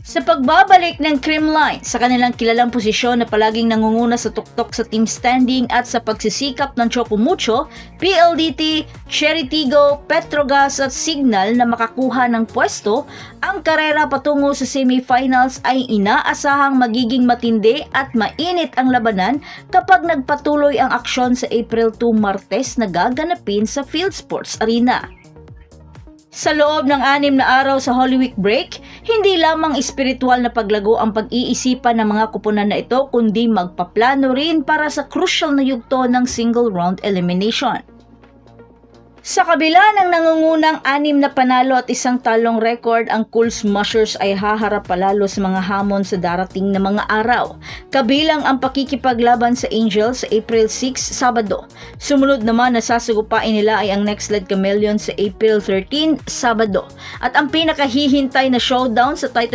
Sa pagbabalik ng Creamline sa kanilang kilalang posisyon na palaging nangunguna sa tuktok sa team standing at sa pagsisikap ng Chocomucho, PLDT, Cheritigo, Petrogas at Signal na makakuha ng pwesto, ang karera patungo sa semifinals ay inaasahang magiging matindi at mainit ang labanan kapag nagpatuloy ang aksyon sa April 2 Martes na gaganapin sa Field Sports Arena. Sa loob ng 6 na araw sa Holy Week break, hindi lamang espiritual na paglago ang pag-iisipan ng mga kupunan na ito kundi magpaplano rin para sa crucial na yugto ng single round elimination. Sa kabila ng nangungunang 6 na panalo at 1 talong record, ang Cool Smashers ay haharap palalo sa mga hamon sa darating na mga araw, kabilang ang pakikipaglaban sa Angels sa April 6, Sabado. Sumunod naman na sasagupain nila ay ang Next Led Chameleons sa April 13, Sabado. At ang pinakahihintay na showdown sa title